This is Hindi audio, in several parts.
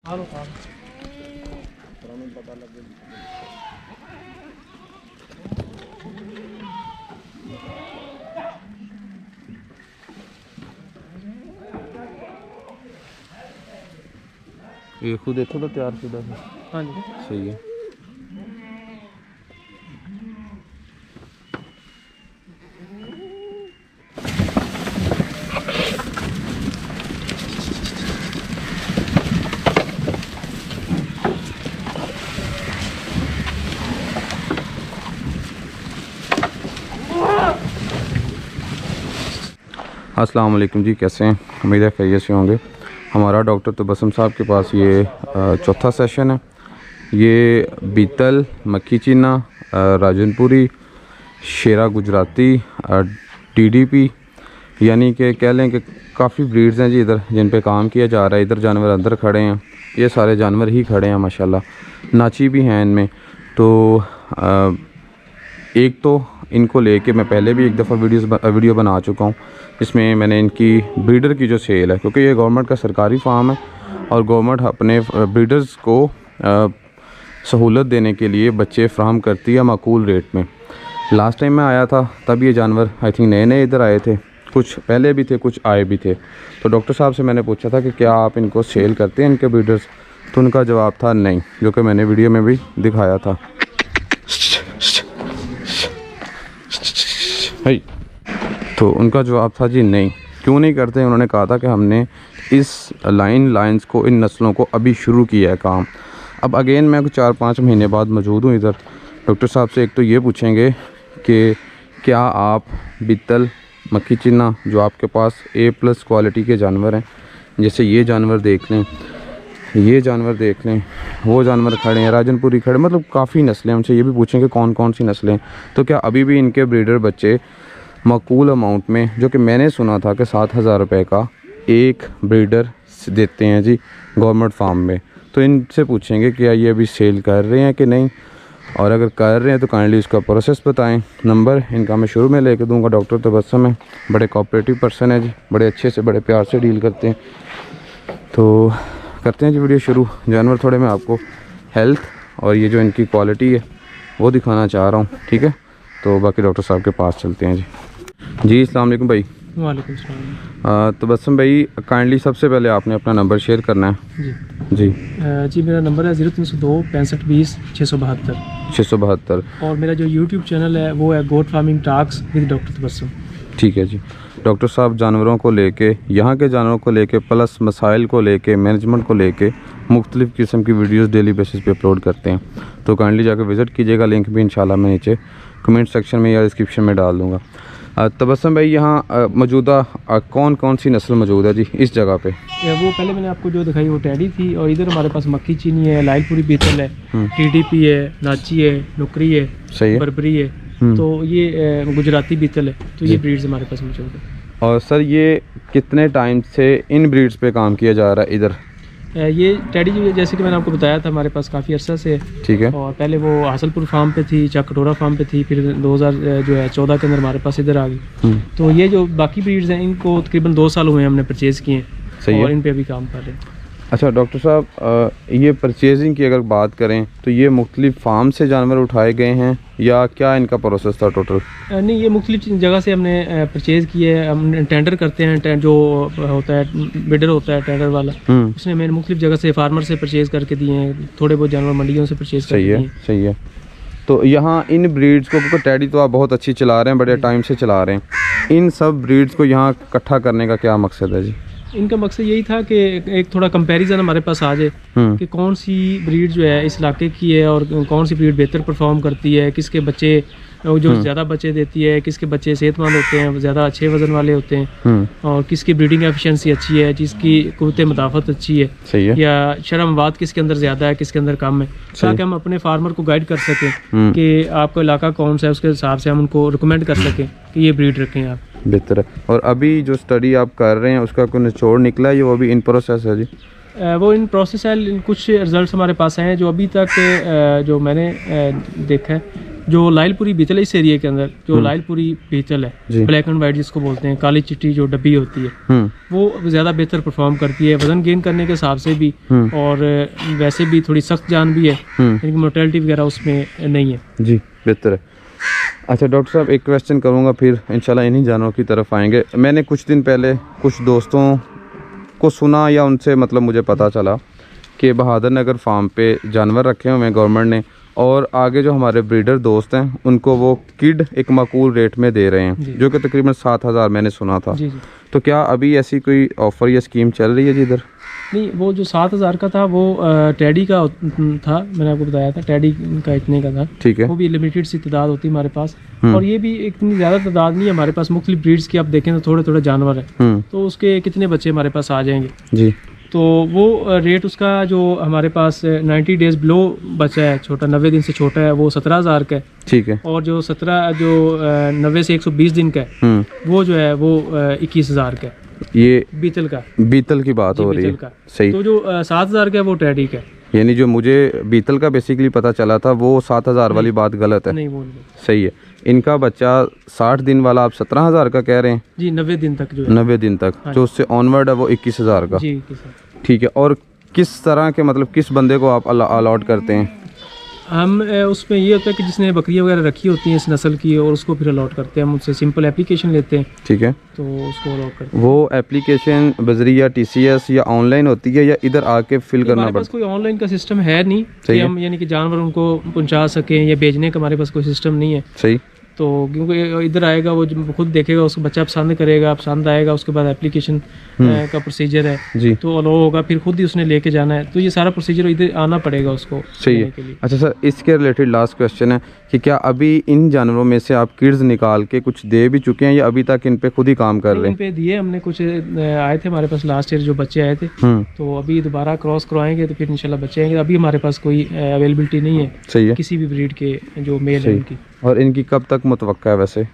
ये खुद देखो तो तैयार शुदा है। हाँ जी सही है। अस्सलाम वालेकुम जी, कैसे हैं? उम्मीद है खैरियत से होंगे। हमारा डॉक्टर तबस्सुम साहब के पास ये चौथा सेशन है। ये बीतल, मक्खी चीना, राजनपुरी, शेरा गुजराती, टीडीपी, यानी कि कह लें कि काफ़ी ब्रीड्स हैं जी इधर जिन पे काम किया जा रहा है। इधर जानवर अंदर खड़े हैं, ये सारे जानवर ही खड़े हैं माशाल्लाह। नाची भी हैं इनमें। तो एक तो इनको लेके मैं पहले भी एक दफ़ा वीडियो बना चुका हूँ, जिसमें मैंने इनकी ब्रीडर की जो सेल है, क्योंकि ये गवर्नमेंट का सरकारी फार्म है और गवर्नमेंट अपने ब्रीडर्स को सहूलत देने के लिए बच्चे फ्राहम करती है माकूल रेट में। लास्ट टाइम मैं आया था तब ये जानवर आई थिंक नए नए इधर आए थे, कुछ पहले भी थे कुछ आए भी थे। तो डॉक्टर साहब से मैंने पूछा था कि क्या आप इनको सेल करते हैं इनके ब्रीडर्स, तो उनका जवाब था नहीं, जो कि मैंने वीडियो में भी दिखाया था। तो उनका जवाब था जी नहीं। क्यों नहीं करते? उन्होंने कहा था कि हमने इस लाइन्स को, इन नस्लों को अभी शुरू किया है काम। अब अगेन मैं 4-5 महीने बाद मौजूद हूँ इधर। डॉक्टर साहब से एक तो ये पूछेंगे कि क्या आप बित्तल, मक्खी चिन्ना, जो आपके पास A+ क्वालिटी के जानवर हैं, जैसे ये जानवर देख लें, ये जानवर देख लें, वो जानवर खड़े हैं, राजनपुरी खड़े, मतलब काफ़ी नस्लें। उनसे ये भी पूछेंगे कौन कौन सी नस्लें, तो क्या अभी भी इनके ब्रीडर बच्चे माकूल अमाउंट में, जो कि मैंने सुना था कि 7,000 रुपये का एक ब्रीडर देते हैं जी गवर्नमेंट फार्म में। तो इनसे पूछेंगे क्या ये अभी सेल कर रहे हैं कि नहीं, और अगर कर रहे हैं तो काइंडली उसका प्रोसेस बताएं। नंबर इनका मैं शुरू में लेके दूंगा। डॉक्टर तबस्सुम है, बड़े कोऑपरेटिव पर्सन है जी, बड़े अच्छे से, बड़े प्यार से डील करते हैं। तो करते हैं जी वीडियो शुरू। जानवर थोड़े मैं आपको हेल्थ और ये जो इनकी क्वालिटी है वो दिखाना चाह रहा हूँ, ठीक है? तो बाकी डॉक्टर साहब के पास चलते हैं जी। जी अस्सलाम वालेकुम भाई। वालेकुम सलाम। तबस्सुम भाई, काइंडली सबसे पहले आपने अपना नंबर शेयर करना है। जी जी मेरा नंबर है 0302 65 20 672 672। और मेरा जो यूट्यूब चैनल है वो है goat farming talks with doctor Tabassum. ठीक है जी। डॉक्टर साहब जानवरों को लेके, यहाँ के जानवरों को लेके, प्लस मसाइल को लेके, मैनेजमेंट को लेके मुख्तलिफ़ किस्म की वीडियोस डेली बेसिस पे अपलोड करते हैं। तो काइंडली जाकर विज़िट कीजिएगा। लिंक भी इंशाल्लाह मैं नीचे कमेंट सेक्शन में या डिस्क्रिप्शन में डाल दूँगा। तबस्सुम भाई, यहाँ मौजूदा कौन कौन सी नस्ल मौजूद है जी इस जगह पे? वो पहले मैंने आपको जो दिखाई वो टैडी थी, और इधर हमारे पास मक्खी चीनी है, लाइलपुरी बीतल है, टीडीपी है, नाची है, नुकरी है, सही है, बरबरी है, तो ये गुजराती बीतल है। तो ये ब्रीड्स हमारे पास मौजूद है। और सर ये कितने टाइम से इन ब्रीड्स पे काम किया जा रहा है इधर? ये टैडी जो जैसे कि मैंने आपको बताया था हमारे पास काफ़ी अरसा से, ठीक है। और पहले वो हासलपुर फार्म पे थी, कटोरा फार्म पे थी, फिर 2014 के अंदर हमारे पास इधर आ गई। तो ये जो बाकी ब्रीड्स हैं इनको तकरीबन 2 साल हुए हमने परचेज़ किए हैं। सही और है। इन पे अभी काम कर रहे हैं। अच्छा डॉक्टर साहब, ये परचेजिंग की अगर बात करें तो ये मुख्तलिफ फार्म से जानवर उठाए गए हैं या क्या इनका प्रोसेस था टोटल? नहीं, ये मुख्तलिफ जगह से हमने परचेज़ किए हैं। हम टेंडर करते हैं, जो होता है बिडर होता है टेंडर वाला, उसने हमें मुख्तलिफ जगह से फार्मर से परचेज़ करके दिए हैं। थोड़े बहुत जानवर मंडियों से परचेज़ करके दिए हैं। सही है। तो यहाँ इन ब्रीड्स को, क्योंकि टैडी तो आप बहुत अच्छी चला रहे हैं, बड़े टाइम से चला रहे हैं, इन सब ब्रीड्स को यहाँ इकट्ठा करने का क्या मकसद है जी? इनका मकसद यही था कि एक थोड़ा कंपैरिजन हमारे पास आ जाए कि कौन सी ब्रीड जो है इस इलाके की है और कौन सी ब्रीड बेहतर परफॉर्म करती है, किसके बच्चे जो ज़्यादा बच्चे देती है, किसके बच्चे सेहतमंद होते हैं, ज़्यादा अच्छे वजन वाले होते हैं, और किसकी ब्रीडिंग एफिशिएंसी अच्छी है, जिसकी कुव्वत मुदाफ़त अच्छी है, सही है, या शर्म-वाद किसके अंदर ज़्यादा है, किसके अंदर कम है, ताकि हम अपने फार्मर को गाइड कर सकें कि आपका इलाका कौन सा है, उसके हिसाब से हम उनको रिकमेंड कर सकें कि ये ब्रीड रखें आप। बेहतर है। और अभी जो स्टडी आप कर रहे हैं उसका कोई निचोड़ निकला है या वो अभी इन प्रोसेस है जी? वो इन प्रोसेस है। कुछ रिजल्ट्स हमारे पास हैं जो अभी तक जो मैंने देखा है जो लाइलपुरी बीतल है इस एरिया के अंदर, जो लाइलपुरी बीतल जी। है ब्लैक एंड वाइट जिसको बोलते हैं, काली चिट्टी जो डब्बी होती है, वो ज़्यादा बेहतर परफॉर्म करती है वज़न गेन करने के हिसाब से भी, और वैसे भी थोड़ी सख्त जान भी है, लेकिन मोर्टेलिटी वगैरह उसमें नहीं है। जी बेहतर है। अच्छा डॉक्टर साहब एक क्वेश्चन करूँगा, फिर इंशाल्लाह इन्हीं जानवरों की तरफ आएंगे। मैंने कुछ दिन पहले कुछ दोस्तों को सुना या उनसे मतलब मुझे पता चला कि बहादुर नगर फार्म पे जानवर रखे हुए हैं गवर्नमेंट ने, और आगे जो हमारे ब्रीडर दोस्त हैं उनको वो किड एक माकूल रेट में दे रहे हैं, जो कि तकरीबन 7,000 मैंने सुना था। जी। तो क्या अभी ऐसी कोई ऑफ़र या स्कीम चल रही है जी इधर? नहीं, वो जो 7,000 का था वो टैडी का था, मैंने आपको बताया था टैडी का इतने का था। ठीक है। वो भी लिमिटेड सी तादाद होती है हमारे पास, और ये भी इतनी ज़्यादा तादाद नहीं है हमारे पास। मुख्तलिफ ब्रीड्स की आप देखें तो थोड़े थोड़े जानवर हैं, तो उसके कितने बच्चे हमारे पास आ जाएंगे जी। तो वो रेट उसका जो हमारे पास 90 डेज़ बिलो बचा है, छोटा 90 दिन से छोटा है, वो 17,000 का है। ठीक है। और जो 90 से 120 दिन का है वो जो है वो 21,000 का है। ये बीतल की बात हो रही है। का। सही। तो जो 7,000 का है वो टैडी का है। यानी जो मुझे बीतल का बेसिकली पता चला था वो 7,000 वाली बात गलत है। नहीं, वो सही है। इनका बच्चा 60 दिन वाला आप 17,000 का कह रहे हैं जी, 90 दिन तक जो है। 90 दिन तक। हाँ, जो उससे ऑनवर्ड है वो 21,000 का। जी। ठीक है। और किस तरह के मतलब किस बंदे को आप अलॉट करते हैं? हम उसमें ये होता है कि जिसने बकरियां वगैरह रखी होती हैं इस नस्ल की, और उसको फिर अलॉट करते हैं। हम उससे सिंपल एप्लीकेशन लेते हैं। ठीक है। तो उसको अलॉट करते हैं। वो एप्लीकेशन बजरिया TCS या ऑनलाइन होती है या इधर आके फिल करना पड़ता है? हमारे पास कोई ऑनलाइन का सिस्टम है नहीं कि हम यानी कि जानवर उनको पहुंचा सकें या भेजने का हमारे पास कोई सिस्टम नहीं है। सही। तो क्योंकि इधर आएगा वो खुद देखेगा, उसको बच्चा पसंद करेगा, पसंद आएगा, उसके बाद एप्लीकेशन का प्रोसीजर है जी। तो अलो होगा, फिर खुद ही उसने लेके जाना है। तो ये सारा प्रोसीजर इधर आना पड़ेगा उसको। सही है। अच्छा सर, इसके रिलेटेड लास्ट क्वेश्चन है कि क्या अभी इन जानवरों में से आप किड्स निकाल के कुछ दे भी चुके हैं या अभी तक इन पे खुद ही काम कर रहे हैं? इन पे दिए हमने, कुछ आए थे हमारे पास लास्ट ईयर जो बच्चे आए थे, तो अभी दोबारा क्रॉस करवाएंगे तो फिर इंशाल्लाह बच्चे आएंगे। अभी हमारे पास कोई अवेलेबिलिटी नहीं है। सही है। किसी भी ब्रीड के जो मेल है उनकी। और इनकी कब तक मुतवक्का है वैसे?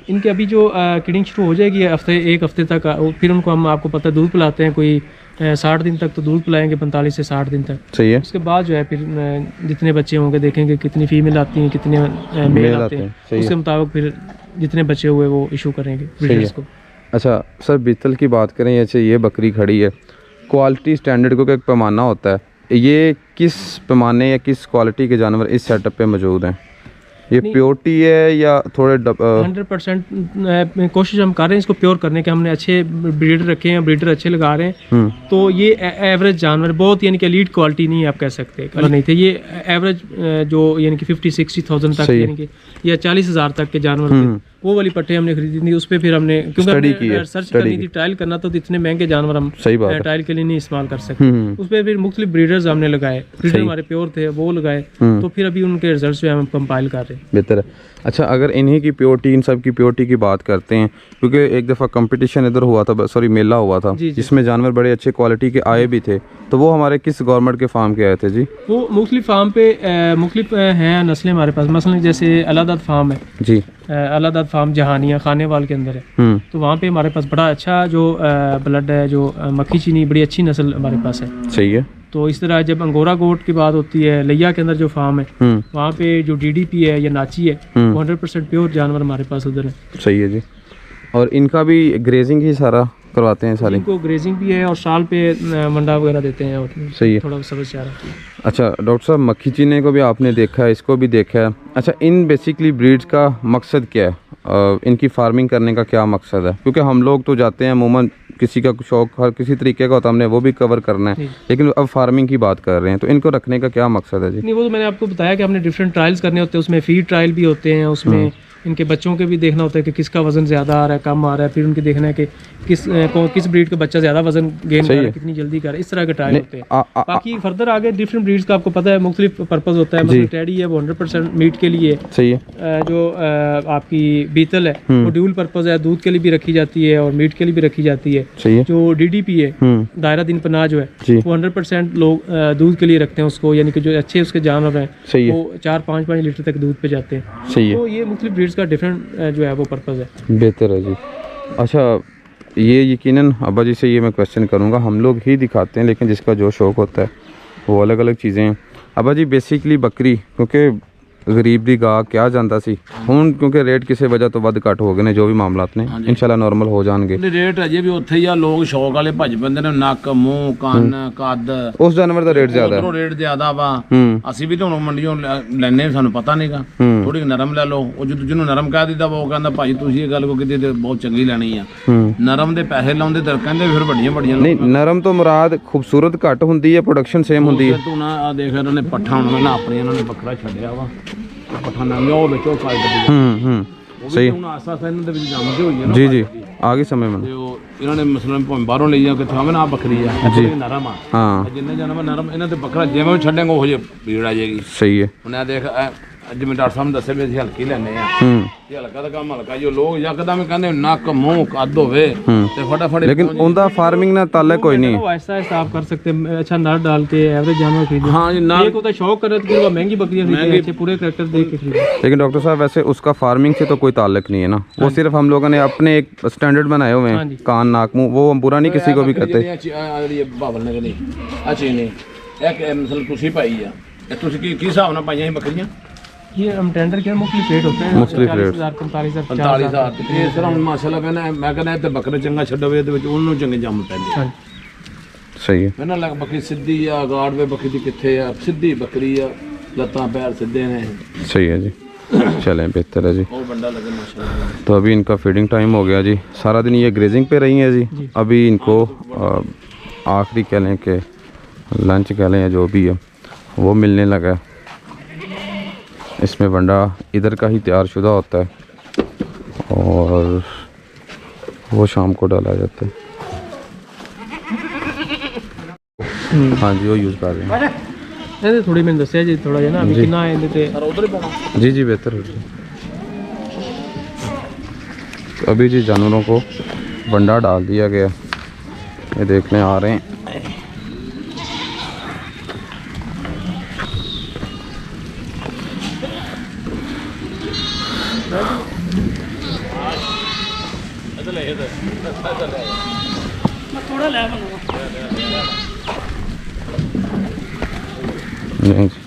इनकी अभी जो किडिंग शुरू हो जाएगी एक हफ्ते तक, फिर उनको हम आपको पता है दूध पिलाते हैं, कोई 60 दिन तक तो दूध पिलाएंगे, 45 से 60 दिन तक। सही है। उसके बाद जो है फिर जितने बच्चे होंगे देखेंगे कितनी फीमेल आती हैं, कितने मेल आते हैं, उसके मुताबिक फिर जितने बच्चे हुए वो इशू करेंगे ब्रीडर्स को। अच्छा सर, बीतल की बात करें, जैसे ये बकरी खड़ी है, क्वालिटी स्टैंडर्ड को एक पैमाना होता है, ये किस पैमाने या किस क्वालिटी के जानवर इस सेटअप पे मौजूद हैं? ये प्योरिटी है या थोड़े 100% कोशिश हम कर रहे हैं इसको प्योर करने के। हमने अच्छे ब्रीडर रखे हैं, ब्रीडर अच्छे लगा रहे हैं। तो ये एवरेज जानवर बहुत यानी कि एलीट क्वालिटी नहीं है आप कह सकते, नहीं थे। ये एवरेज जो यानी कि 50-60,000 तक यानी कि या 40,000 तक के जानवर थे, वो वाली पट्टे हमने खरीदी थी। उस पर फिर हमने क्योंकि सर्च करनी थी, ट्रायल करना, तो इतने महंगे जानवर हम ट्रायल के लिए नहीं इस्तेमाल कर सकते। उस पर फिर मुख्तलिफ ब्रीडर्स हमने लगाए, ब्रीडर हमारे प्योर थे वो लगाए, तो फिर अभी उनके रिजल्ट हम कंपाइल कर रहे हैं। बेहतर है। अच्छा, अगर इन्हीं की प्योरिटी, इन सब की प्योरिटी की बात करते हैं, क्योंकि एक दफ़ा कंपटीशन इधर हुआ था, सॉरी मेला हुआ था, जिसमें जानवर बड़े अच्छे क्वालिटी के आए भी थे, तो वो हमारे किस गवर्नमेंट के फार्म के आए थे जी? वो मुख्तलिफ फार्म पे मुख्तलिफ हैं नस्लें हमारे पास। मसलन जैसे अलादाद फार्म है जी, अलादाद फार्म जहानिया खानेवाल के अंदर है, तो वहाँ पे हमारे पास बड़ा अच्छा जो ब्लड है, जो मक्खी चीनी, बड़ी अच्छी नस्ल हमारे पास है। सही है। तो इस तरह जब अंगोरा गोट की बात होती है, लिया के अंदर जो फार्म है, वहाँ पे जो DDP है या नाची है, 100% प्योर जानवर हमारे पास उधर है। सही है जी। और इनका भी ग्रेजिंग ही सारा करवाते हैं सारे? इनको ग्रेजिंग भी है और साल पे मंडा वगैरह देते हैं। और सही है। थोड़ा सबसे चारा। अच्छा डॉक्टर साहब, मक्खी चीने को भी आपने देखा है, इसको भी देखा है। अच्छा, इन बेसिकली ब्रीड्स का मकसद क्या है? इनकी फार्मिंग करने का क्या मकसद है? क्योंकि हम लोग तो जाते हैं अमूमन, किसी का शौक हर किसी तरीके का होता है, हमने वो भी कवर करना है, लेकिन अब फार्मिंग की बात कर रहे हैं, तो इनको रखने का क्या मकसद है जी? नहीं, वो तो मैंने आपको बताया कि हमने डिफरेंट ट्रायल्स करने होते हैं, उसमें फीड ट्रायल भी होते हैं, उसमें इनके बच्चों के भी देखना होता है कि किसका वजन ज़्यादा आ रहा है, कम आ रहा है, फिर उनके देखना है कि किस ब्रीड का बच्चा ज़्यादा वजन गेन कर रहा है, कितनी जल्दी कर रहा है, इस तरह के ट्रायल होते हैं। बाकी फर्दर आगे डिफरेंट ब्रीड्स का आपको पता है मुख्तलिफ पर्पज़ होता है। मतलब टैडी है वो 100% मीट के लिए सही है। जो आपकी बीतल है वो ड्यूल पर्पज़ है, दूध के लिए भी रखी जाती है और मीट के लिए भी रखी जाती है। जो DDP है, दायरा दिन पनाह जो है, वो 100% लोग दूध के लिए रखते हैं उसको, यानी कि जो अच्छे उसके जानवर हैं वो 4-5 लीटर तक दूध पे जाते हैं। तो ये मुख्तलिफ ब्रीड्स का डिफरेंट जो है वो पर्पज़ है। बेहतर है जी। अच्छा, ये यकीनन अब्बा जी से ये मैं क्वेश्चन करूँगा, हम लोग ही दिखाते हैं, लेकिन जिसका जो शौक़ होता है वो अलग अलग चीज़ें हैं। अब्बा जी, बेसिकली बकरी, क्योंकि गरीब दी गा क्या ਜਾਂਦਾ ਸੀ ਹੁਣ ਕਿਉਂਕਿ ਰੇਟ ਕਿਸੇ ਵਜ੍ਹਾ ਤੋਂ ਵੱਧ ਘੱਟ ਹੋ ਗਏ ਨੇ ਜੋ ਵੀ ਮਾਮਲਾਤ ਨੇ ਇਨਸ਼ਾਅੱਲਾ ਨਾਰਮਲ ਹੋ ਜਾਣਗੇ ਰੇਟ ਅਜੇ ਵੀ ਉੱਥੇ ਹੀ ਆ ਲੋਕ ਸ਼ੌਕ ਵਾਲੇ ਭੱਜ ਪੈਂਦੇ ਨੇ ਨੱਕ ਮੂੰਹ ਕੰਨ ਕੱਦ ਉਸ ਜਾਨਵਰ ਦਾ ਰੇਟ ਜ਼ਿਆਦਾ ਹੈ ਉਧਰੋਂ ਰੇਟ ਜ਼ਿਆਦਾ ਵਾ ਅਸੀਂ ਵੀ ਤਾਂ ਹੁਣ ਮੰਡੀੋਂ ਲੈਣੇ ਸਾਨੂੰ ਪਤਾ ਨਹੀਂਗਾ ਥੋੜੀ ਨਰਮ ਲੈ ਲਓ ਉਹ ਜਦੋਂ ਜਿਹਨੂੰ ਨਰਮ ਕਹਿ ਦਿੱਤਾ ਉਹ ਕਹਿੰਦਾ ਭਾਈ ਤੁਸੀਂ ਇਹ ਗੱਲ ਕੋ ਕਿਤੇ ਬਹੁਤ ਚੰਗੀ ਲੈਣੀ ਆ ਨਰਮ ਦੇ ਪੈਸੇ ਲਾਉਂਦੇ ਤਾਂ ਕਹਿੰਦੇ ਫਿਰ ਵੱਡੀਆਂ ਵੱਡੀਆਂ ਨਹੀਂ ਨਰਮ ਤੋਂ ਮੁਰਾਦ ਖੂਬਸੂਰਤ ਘੱਟ ਹੁੰਦੀ ਹੈ ਪ੍ਰੋਡਕਸ਼ਨ ਸੇਮ ਹੁੰਦੀ ਹੈ ਤੂੰ ਨਾ ਆ ਦੇਖ ਇਹਨਾਂ ਨੇ ਪੱਠਾ ਹੁਣ ਨਾ ਆਪਣੀ ਇਹਨਾਂ ਨੇ ਬੱਕਰਾ ਛੱਡਿਆ ਵਾ ਪੱਠਾ ਨਾ ਉਹ ਵਿੱਚੋਂ ਖਾਈ ਦਿੱਤੀ ਸਹੀ ਹੁਣ ਆਸਾ ਇਹਨਾਂ ਦੇ ਵਿੱਚ ਜੰਮਦੇ ਹੋਈ ਜੀ ਜੀ ਆ ਗਈ ਸਮੇਂ ਮੈਨੂੰ ਤੇ ਉਹ ਇਹਨਾਂ ਨੇ ਮਸਲਨ ਭਾਵੇਂ ਬਾਹਰੋਂ ਲਈ ਜਾ ਕਿੱਥੋਂ ਆਵੇ ਨਾ ਬੱਕਰੀ ਆ ਜੀ ਨਰਮ ਆ ਹਾਂ ਜਿੰਨੇ ਜਾਨਵਰ ਨਰਮ ਇਹਨਾਂ ਤੇ ਬੱਕਰਾ ਜਿਵੇਂ ਛੱਡੇਗਾ ਉਹ ਜੇ ਭੀੜ ਆ ਜਾਏਗੀ ਸਹੀ ਹੈ ਹੁਣ ਆ ਦੇਖ ਜਿਵੇਂ ਡਾਕਟਰ ਸਾਹਿਬ ਨੇ ਦੱਸਿਆ ਵੀ ਅਸੀਂ ਹਲਕੀ ਲੈਣੇ ਆ ਇਹ ਹਲਕਾ ਦਾ ਕੰਮ ਹਲਕਾ ਜੋ ਲੋਕ ਯਕਦਮ ਕਹਿੰਦੇ ਨੱਕ ਮੂੰਹ ਕੱਦ ਹੋਵੇ ਤੇ ਫਟਾਫਟ लेकिन उनका फार्मिंग ना ताल्लुक कोई नहीं वो ऐसा ऐसा आप कर सकते हैं अच्छा नर डाल के एवरेज जानवर खरीदो हाँ जी नर एक होता है शौक कर रहे थे वो महंगी बकरियां खरीदे अच्छे पूरे कैरेक्टर देख के खरीदे लेकिन डॉक्टर साहब वैसे उसका फार्मिंग से तो कोई ताल्लुक नहीं है ना वो सिर्फ हम लोगों ने अपने एक स्टैंडर्ड बनाए हुए हैं कान नाक मुंह वो हम बुरा नहीं किसी को भी कहते ਬਾਬਲ ਨਗਰ ਨਹੀਂ ਆ ਚੀਜ਼ ਨਹੀਂ ਇਹ ਮਸਲ ਤੁਸੀਂ ਪਾਈ ਆ ਇਹ ਤੁਸੀਂ ਕੀ ਹਿਸਾਬ ਨਾਲ ਪਾਈਆਂ ਸੀ ਬੱਕਰੀਆਂ ये हम टेंडर के मुख्तलिफ रेट होते हैं मुख्तलिफ रेट 45,000 45000 ਇਹ ਸਰ ਹੁਣ ਮਾਸ਼ਾਅੱਲਾ ਮੈਂ ਕਹਿੰਦਾ ਤੇ ਬੱਕਰੇ ਚੰਗਾ ਛੱਡਵੇ ਇਹਦੇ ਵਿੱਚ ਉਹਨੂੰ ਚੰਗੇ ਜੰਮ ਪੈਂਦੇ सही है ਇਹਨਾਂ ਲੱਗ ਬੱਕਰੀ ਸਿੱਧੀ ਆ ਗਾੜ ਵੇ ਬੱਕਰੀ ਦੀ ਕਿੱਥੇ ਆ ਸਿੱਧੀ ਬੱਕਰੀ ਆ ਲੱਤਾਂ ਪੈਰ ਸਿੱਧੇ ਨੇ सही है जी चलें बेहतर है जी ਉਹ ਬੰਦਾ ਲੱਗੇ ਮਾਸ਼ਾਅੱਲਾ तो अभी इनका फीडिंग टाइम हो गया जी सारा दिन ये ग्रेजिंग पे रही हैं जी अभी इनको आखिरी कह लें कि लंच कह लें या जो भी है वो मिलने लगा है इसमें वंडा इधर का ही तैयार शुदा होता है और वो शाम को डाला जाता है हाँ जी वो यूज़ कर रहे हैं ये थोड़ी मैंने दसिया जी थोड़ा जिहा ना अभी कितना है इहदे ते ਉਧਰ ਹੀ ਪਾਉਣਾ जी जी बेहतर हो जी तो अभी जी जानवरों को वंडा डाल दिया गया ये देखने आ रहे हैं नहीं जी